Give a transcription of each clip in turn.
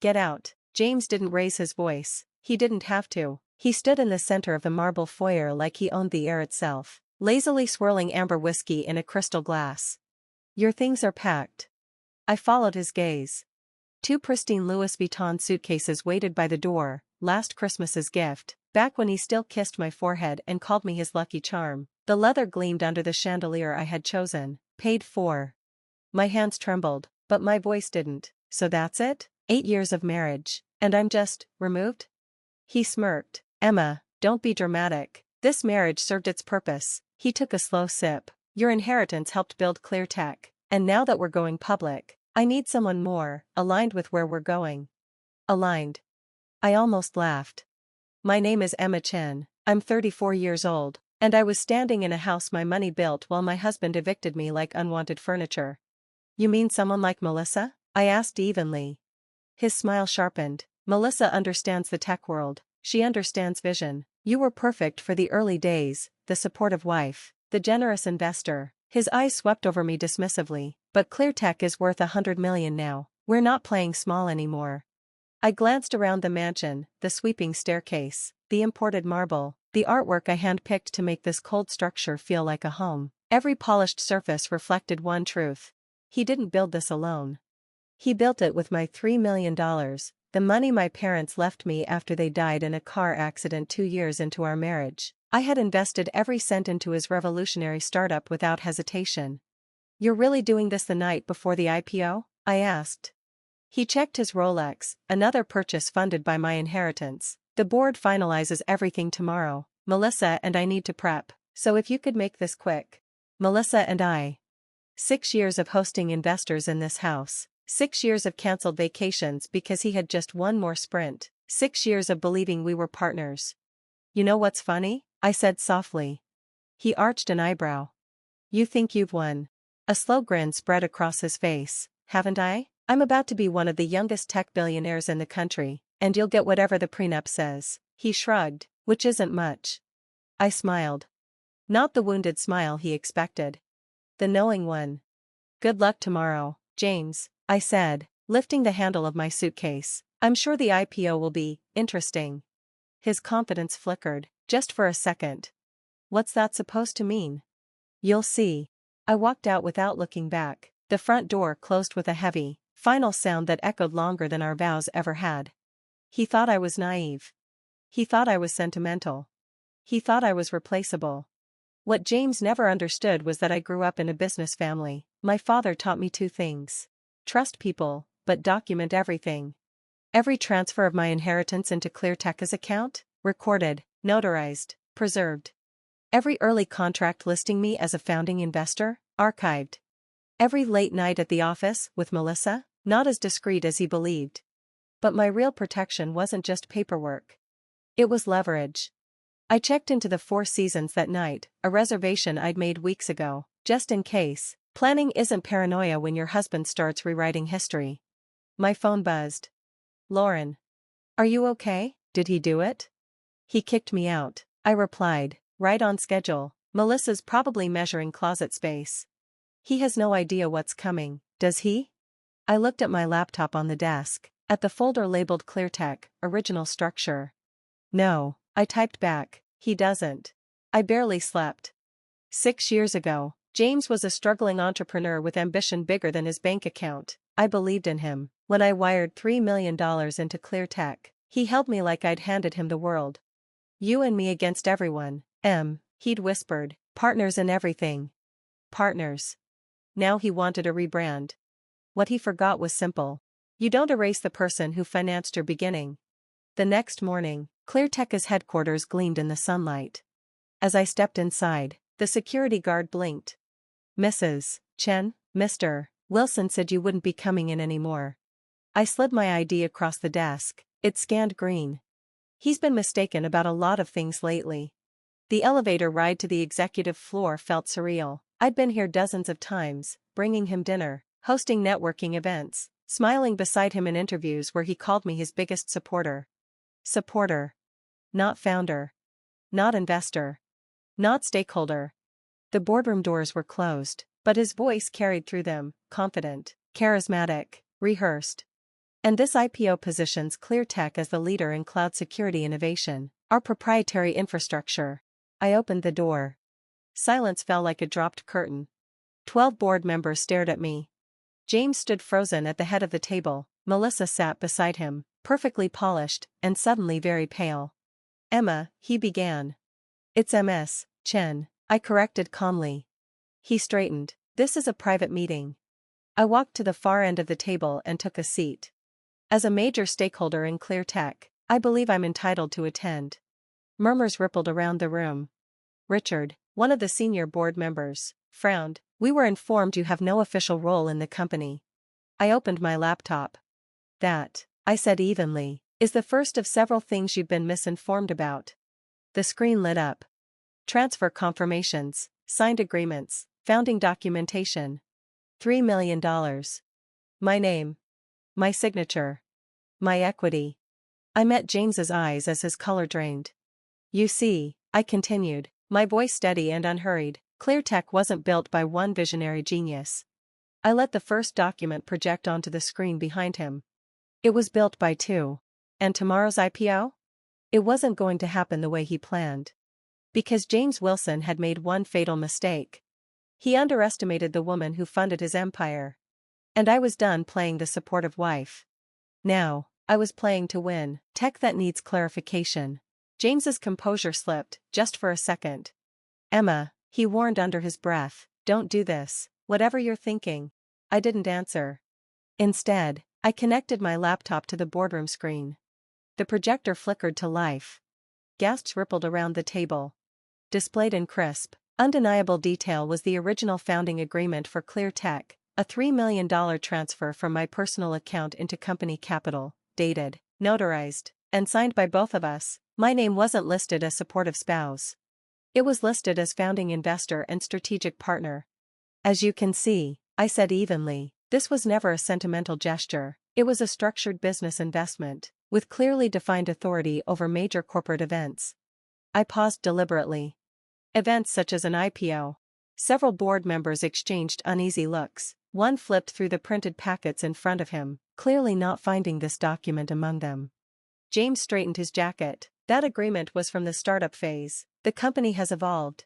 Get out. James didn't raise his voice. He didn't have to. He stood in the center of the marble foyer like he owned the air itself, lazily swirling amber whiskey in a crystal glass. Your things are packed. I followed his gaze. 2 pristine Louis Vuitton suitcases waited by the door, last Christmas's gift, back when he still kissed my forehead and called me his lucky charm. The leather gleamed under the chandelier I had chosen, paid for. My hands trembled, but my voice didn't. So that's it? 8 years of marriage, and I'm just removed? He smirked. Emma, don't be dramatic. This marriage served its purpose. He took a slow sip. Your inheritance helped build ClearTech, and now that we're going public, I need someone more aligned with where we're going. Aligned. I almost laughed. My name is Emma Chen, I'm 34 years old, and I was standing in a house my money built while my husband evicted me like unwanted furniture. You mean someone like Melissa? I asked evenly. His smile sharpened. Melissa understands the tech world, she understands vision. You were perfect for the early days, the supportive wife, the generous investor. His eyes swept over me dismissively, but ClearTech is worth $100 million now. We're not playing small anymore. I glanced around the mansion, the sweeping staircase, the imported marble, the artwork I handpicked to make this cold structure feel like a home. Every polished surface reflected one truth. He didn't build this alone. He built it with my $3 million, the money my parents left me after they died in a car accident 2 years into our marriage. I had invested every cent into his revolutionary startup without hesitation. You're really doing this the night before the IPO? I asked. He checked his Rolex, another purchase funded by my inheritance. The board finalizes everything tomorrow. Melissa and I need to prep, so if you could make this quick. Melissa and I. 6 years of hosting investors in this house. 6 years of cancelled vacations because he had just one more sprint. 6 years of believing we were partners. You know what's funny? I said softly. He arched an eyebrow. You think you've won. A slow grin spread across his face. Haven't I? I'm about to be one of the youngest tech billionaires in the country, and you'll get whatever the prenup says. He shrugged, which isn't much. I smiled. Not the wounded smile he expected. The knowing one. Good luck tomorrow, James, I said, lifting the handle of my suitcase. I'm sure the IPO will be interesting. His confidence flickered, just for a second. What's that supposed to mean? You'll see. I walked out without looking back. The front door closed with a heavy, final sound that echoed longer than our vows ever had. He thought I was naive. He thought I was sentimental. He thought I was replaceable. What James never understood was that I grew up in a business family. My father taught me 2 things. Trust people, but document everything. Every transfer of my inheritance into ClearTech's account, recorded, notarized, preserved. Every early contract listing me as a founding investor, archived. Every late night at the office with Melissa, not as discreet as he believed. But my real protection wasn't just paperwork. It was leverage. I checked into the Four Seasons that night, a reservation I'd made weeks ago, just in case. Planning isn't paranoia when your husband starts rewriting history. My phone buzzed. Lauren. Are you okay? Did he do it? He kicked me out. I replied, right on schedule. Melissa's probably measuring closet space. He has no idea what's coming, does he? I looked at my laptop on the desk, at the folder labeled ClearTech, original structure. No, I typed back, he doesn't. I barely slept. 6 years ago, James was a struggling entrepreneur with ambition bigger than his bank account. I believed in him. When I wired $3 million into ClearTech, he held me like I'd handed him the world. You and me against everyone, he'd whispered, partners in everything. Partners. Now he wanted a rebrand. What he forgot was simple. You don't erase the person who financed your beginning. The next morning, ClearTech's headquarters gleamed in the sunlight. As I stepped inside, the security guard blinked. Mrs. Chen, Mr. Wilson said you wouldn't be coming in anymore. I slid my ID across the desk. It scanned green. He's been mistaken about a lot of things lately. The elevator ride to the executive floor felt surreal. I'd been here dozens of times, bringing him dinner, hosting networking events, smiling beside him in interviews where he called me his biggest supporter. Supporter. Not founder. Not investor. Not stakeholder. The boardroom doors were closed, but his voice carried through them, confident, charismatic, rehearsed. And this IPO positions ClearTech as the leader in cloud security innovation, our proprietary infrastructure. I opened the door. Silence fell like a dropped curtain. 12 board members stared at me. James stood frozen at the head of the table. Melissa sat beside him, perfectly polished, and suddenly very pale. Emma, he began. It's Ms. Chen, I corrected calmly. He straightened. This is a private meeting. I walked to the far end of the table and took a seat. As a major stakeholder in ClearTech, I believe I'm entitled to attend. Murmurs rippled around the room. Richard, one of the senior board members, frowned. We were informed you have no official role in the company. I opened my laptop. That, I said evenly, is the first of several things you've been misinformed about. The screen lit up. Transfer confirmations, signed agreements, founding documentation. $3 million. My name. My signature. My equity. I met James's eyes as his color drained. You see, I continued, my voice steady and unhurried, ClearTech wasn't built by one visionary genius. I let the first document project onto the screen behind him. It was built by two. And tomorrow's IPO? It wasn't going to happen the way he planned. Because James Wilson had made one fatal mistake. He underestimated the woman who funded his empire. And I was done playing the supportive wife. Now, I was playing to win. Tech that needs clarification. James's composure slipped, just for a second. Emma, he warned under his breath, don't do this, whatever you're thinking. I didn't answer. Instead, I connected my laptop to the boardroom screen. The projector flickered to life. Gasps rippled around the table. Displayed in crisp, undeniable detail was the original founding agreement for ClearTech, a $3 million transfer from my personal account into company capital, dated, notarized, and signed by both of us. My name wasn't listed as supportive spouse. It was listed as founding investor and strategic partner. As you can see, I said evenly, this was never a sentimental gesture, it was a structured business investment, with clearly defined authority over major corporate events. I paused deliberately. Events such as an IPO. Several board members exchanged uneasy looks. One flipped through the printed packets in front of him, clearly not finding this document among them. James straightened his jacket. That agreement was from the startup phase. The company has evolved.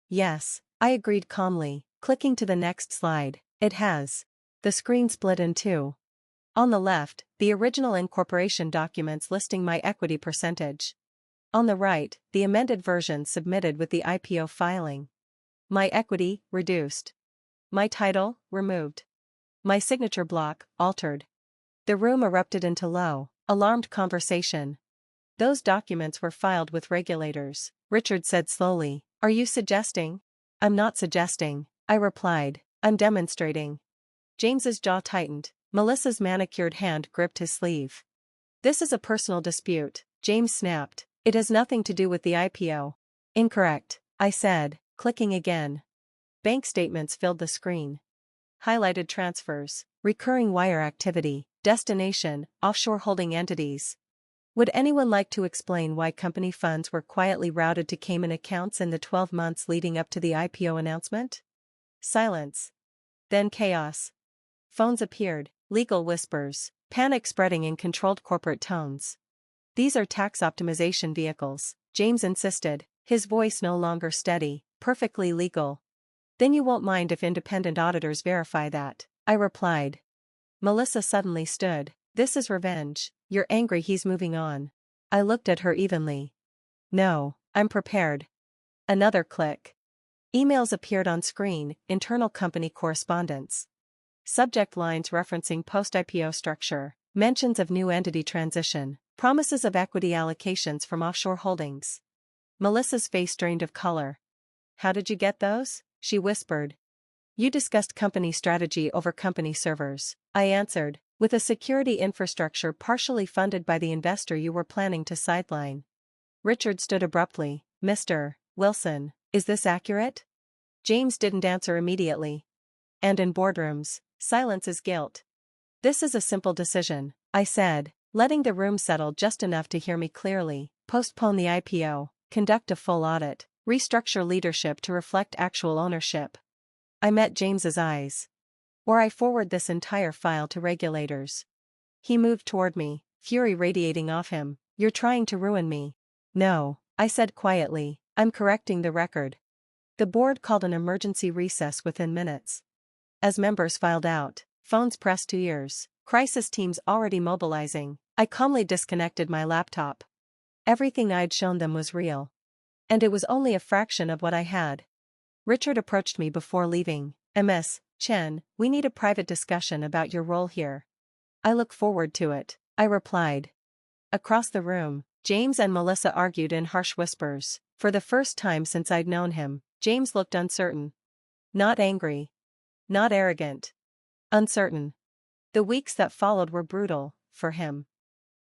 Yes, I agreed calmly, clicking to the next slide. It has. The screen split in two. On the left, the original incorporation documents listing my equity percentage. On the right, the amended version submitted with the IPO filing. My equity, reduced. My title, removed. My signature block, altered. The room erupted into low, alarmed conversation. Those documents were filed with regulators, Richard said slowly. Are you suggesting? I'm not suggesting, I replied. I'm demonstrating. James's jaw tightened. Melissa's manicured hand gripped his sleeve. This is a personal dispute, James snapped. It has nothing to do with the IPO. Incorrect, I said, clicking again. Bank statements filled the screen. Highlighted transfers, recurring wire activity, destination, offshore holding entities. Would anyone like to explain why company funds were quietly routed to Cayman accounts in the 12 months leading up to the IPO announcement? Silence. Then chaos. Phones appeared, legal whispers, panic spreading in controlled corporate tones. These are tax optimization vehicles, James insisted, his voice no longer steady, perfectly legal. Then you won't mind if independent auditors verify that, I replied. Melissa suddenly stood. This is revenge. You're angry he's moving on. I looked at her evenly. No, I'm prepared. Another click. Emails appeared on screen, internal company correspondence. Subject lines referencing post-IPO structure, mentions of new entity transition, promises of equity allocations from offshore holdings. Melissa's face drained of color. How did you get those? She whispered. You discussed company strategy over company servers, I answered, with a security infrastructure partially funded by the investor you were planning to sideline. Richard stood abruptly. Mr. Wilson, is this accurate? James didn't answer immediately. And in boardrooms, silence is guilt. This is a simple decision, I said, letting the room settle just enough to hear me clearly. Postpone the IPO, conduct a full audit, restructure leadership to reflect actual ownership. I met James's eyes. Or I forward this entire file to regulators. He moved toward me, fury radiating off him. You're trying to ruin me. No, I said quietly, I'm correcting the record. The board called an emergency recess within minutes. As members filed out, phones pressed to ears, crisis teams already mobilizing, I calmly disconnected my laptop. Everything I'd shown them was real. And it was only a fraction of what I had. Richard approached me before leaving. Ms. Chen, we need a private discussion about your role here. I look forward to it, I replied. Across the room, James and Melissa argued in harsh whispers. For the first time since I'd known him, James looked uncertain. Not angry. Not arrogant. Uncertain. The weeks that followed were brutal, for him.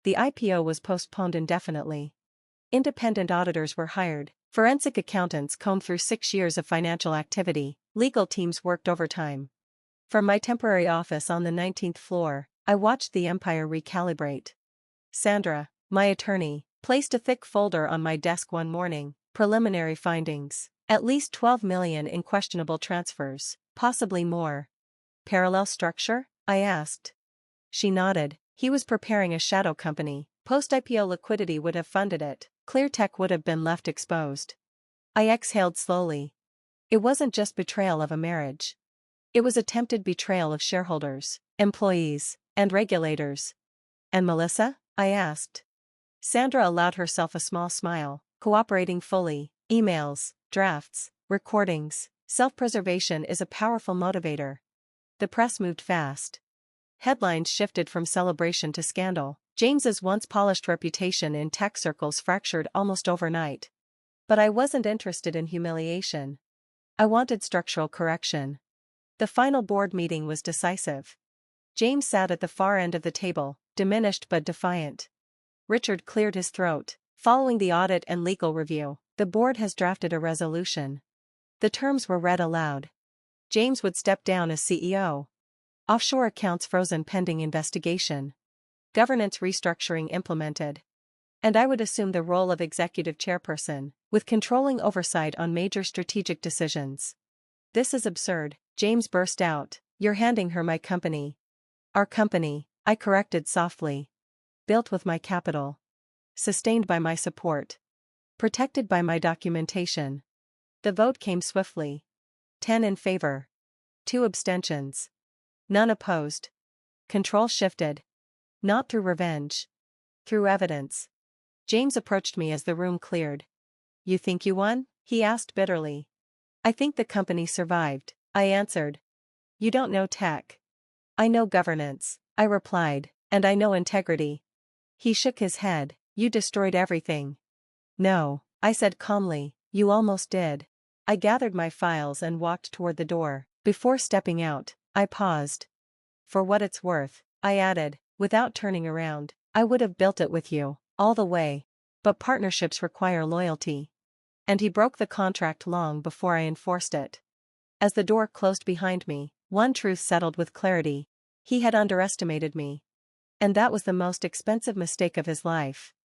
The IPO was postponed indefinitely. Independent auditors were hired, forensic accountants combed through 6 years of financial activity, legal teams worked overtime. From my temporary office on the 19th floor, I watched the empire recalibrate. Sandra, my attorney, placed a thick folder on my desk one morning. Preliminary findings. At least 12 million in questionable transfers, possibly more. Parallel structure? I asked. She nodded. He was preparing a shadow company. Post-IPO liquidity would have funded it. ClearTech would have been left exposed. I exhaled slowly. It wasn't just betrayal of a marriage. It was attempted betrayal of shareholders, employees, and regulators. And Melissa? I asked. Sandra allowed herself a small smile, cooperating fully. Emails, drafts, recordings. Self-preservation is a powerful motivator. The press moved fast. Headlines shifted from celebration to scandal. James's once polished reputation in tech circles fractured almost overnight. But I wasn't interested in humiliation. I wanted structural correction. The final board meeting was decisive. James sat at the far end of the table, diminished but defiant. Richard cleared his throat. Following the audit and legal review, the board has drafted a resolution. The terms were read aloud. James would step down as CEO. Offshore accounts frozen pending investigation. Governance restructuring implemented. And I would assume the role of executive chairperson, with controlling oversight on major strategic decisions. This is absurd, James burst out. You're handing her my company. Our company, I corrected softly. Built with my capital. Sustained by my support. Protected by my documentation. The vote came swiftly. 10 in favor. 2 abstentions. None opposed. Control shifted. Not through revenge. Through evidence. James approached me as the room cleared. You think you won? He asked bitterly. I think the company survived, I answered. You don't know tech. I know governance, I replied, and I know integrity. He shook his head. You destroyed everything. No, I said calmly, you almost did. I gathered my files and walked toward the door. Before stepping out, I paused. For what it's worth, I added, without turning around, I would have built it with you, all the way. But partnerships require loyalty. And he broke the contract long before I enforced it. As the door closed behind me, one truth settled with clarity. He had underestimated me. And that was the most expensive mistake of his life.